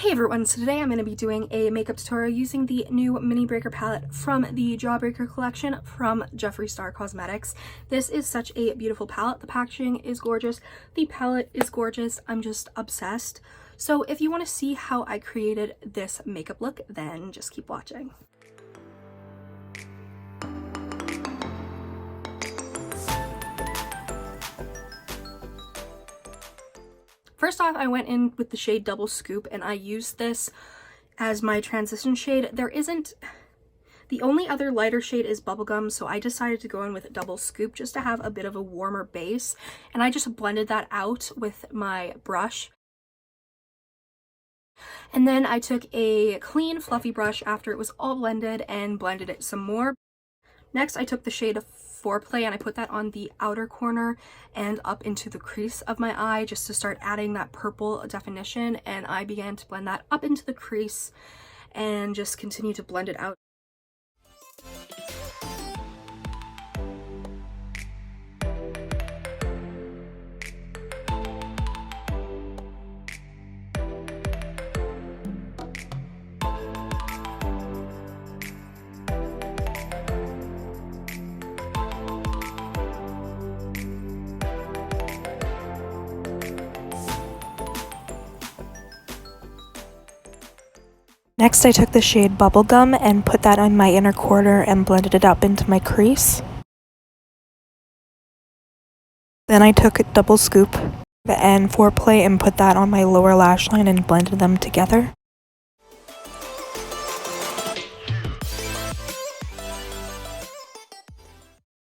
Hey everyone, so today I'm going to be doing a makeup tutorial using the new Mini Breaker palette from the Jawbreaker collection from Jeffree Star Cosmetics. This is such a beautiful palette. The packaging is gorgeous. The palette is gorgeous. I'm just obsessed. So if you want to see how I created this makeup look, then just keep watching. First off, I went in with the shade Double Scoop and I used this as my transition shade. The only other lighter shade is Bubblegum, so I decided to go in with Double Scoop just to have a bit of a warmer base. And I just blended that out with my brush. And then I took a clean fluffy brush after it was all blended and blended it some more. Next, I took the shade Foreplay and I put that on the outer corner and up into the crease of my eye just to start adding that purple definition, and I began to blend that up into the crease and just continue to blend it out. Next, I took the shade Bubblegum and put that on my inner quarter and blended it up into my crease. Then I took Double Scoop and Foreplay and put that on my lower lash line and blended them together.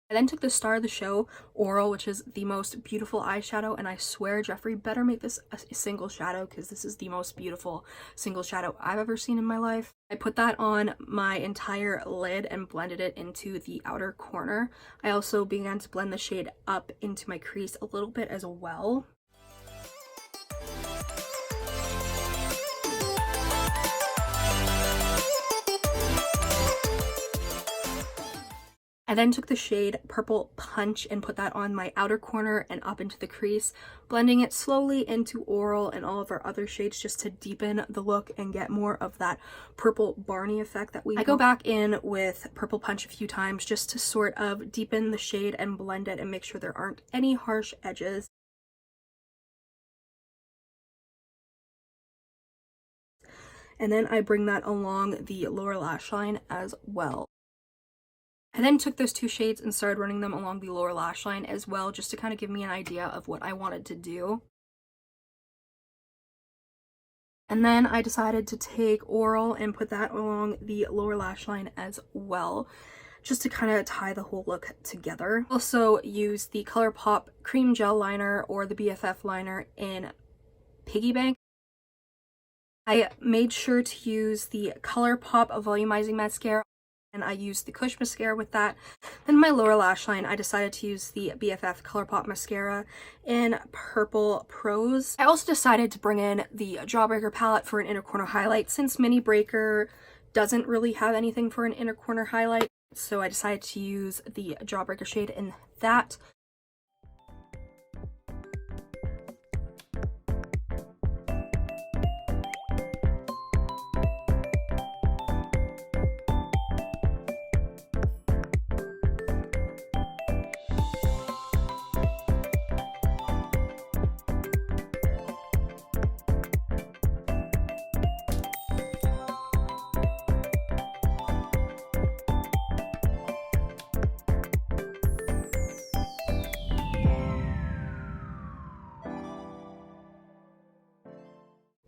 I then took the star of the show, Oral, which is the most beautiful eyeshadow, and I swear Jeffree better make this a single shadow because this is the most beautiful single shadow I've ever seen in my life. I put that on my entire lid and blended it into the outer corner. I also began to blend the shade up into my crease a little bit as well. I then took the shade Purple Punch and put that on my outer corner and up into the crease, blending it slowly into Oral and all of our other shades just to deepen the look and get more of that purple Barney effect that we want. I go back in with Purple Punch a few times just to sort of deepen the shade and blend it and make sure there aren't any harsh edges. And then I bring that along the lower lash line as well. I then took those two shades and started running them along the lower lash line as well, just to kind of give me an idea of what I wanted to do. And then I decided to take Oral and put that along the lower lash line as well, just to kind of tie the whole look together. Also use the ColourPop Cream Gel Liner or the BFF liner in Piggy Bank. I made sure to use the ColourPop Volumizing Mascara, and I used the Kush mascara with that. Then my lower lash line, I decided to use the BFF ColourPop mascara in Purple Prose. I also decided to bring in the Jawbreaker palette for an inner corner highlight since Mini Breaker doesn't really have anything for an inner corner highlight. So I decided to use the Jawbreaker shade in that.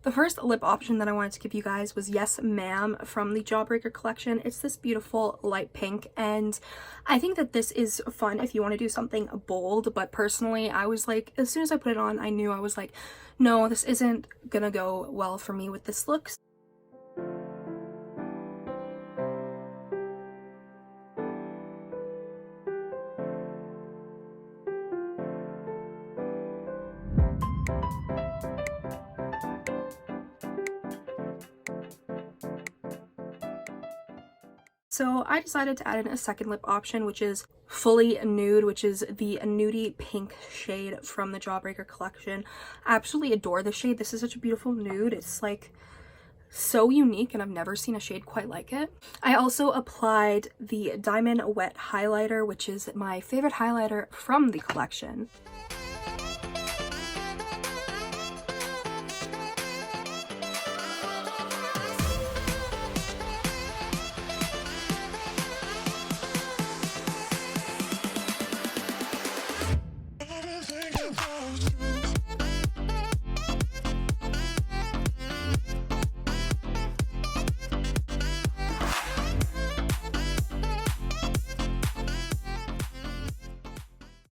The first lip option that I wanted to give you guys was Yes Ma'am from the Jawbreaker collection. It's this beautiful light pink, and I think that this is fun if you want to do something bold, but personally I was like, as soon as I put it on, I knew I was like, no, this isn't gonna go well for me with this look. So I decided to add in a second lip option, which is Fully Nude, which is the nudie pink shade from the Jawbreaker collection. I absolutely adore this shade. This is such a beautiful nude. It's like so unique, and I've never seen a shade quite like it. I also applied the Diamond Wet Highlighter, which is my favorite highlighter from the collection.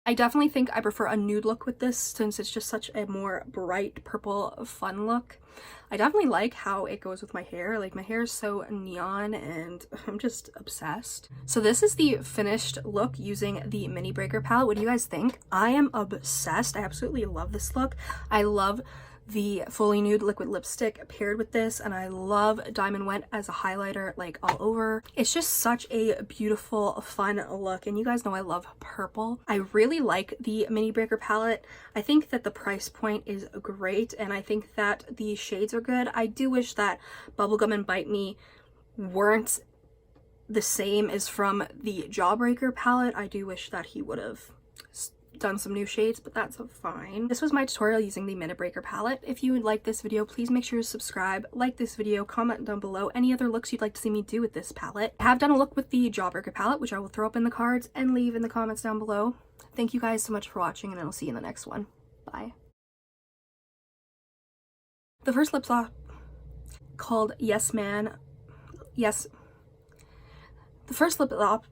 I definitely think I prefer a nude look with this since it's just such a more bright purple fun look. I definitely like how it goes with my hair. Like, my hair is so neon and I'm just obsessed. So this is the finished look using the Mini Breaker palette. What do you guys think? I am obsessed. I absolutely love this look. I love the fully nude liquid lipstick paired with this, and I love Diamond Wet as a highlighter, like, all over. It's just such a beautiful, fun look, and you guys know I love purple. I really like the Mini Breaker palette. I think that the price point is great, and I think that the shades are good. I do wish that Bubblegum and Bite Me weren't the same as from the Jawbreaker palette. I do wish that he would have done some new shades, but that's fine. This was my tutorial using the Mini Breaker palette. If you would like this video, please make sure to subscribe, like this video, comment down below any other looks you'd like to see me do with this palette. I have done a look with the Jawbreaker palette, which I will throw up in the cards and leave in the comments down below. Thank you guys so much for watching, and I'll see you in the next one. Bye. The first lip gloss called Yes Man. Yes. The first lip gloss.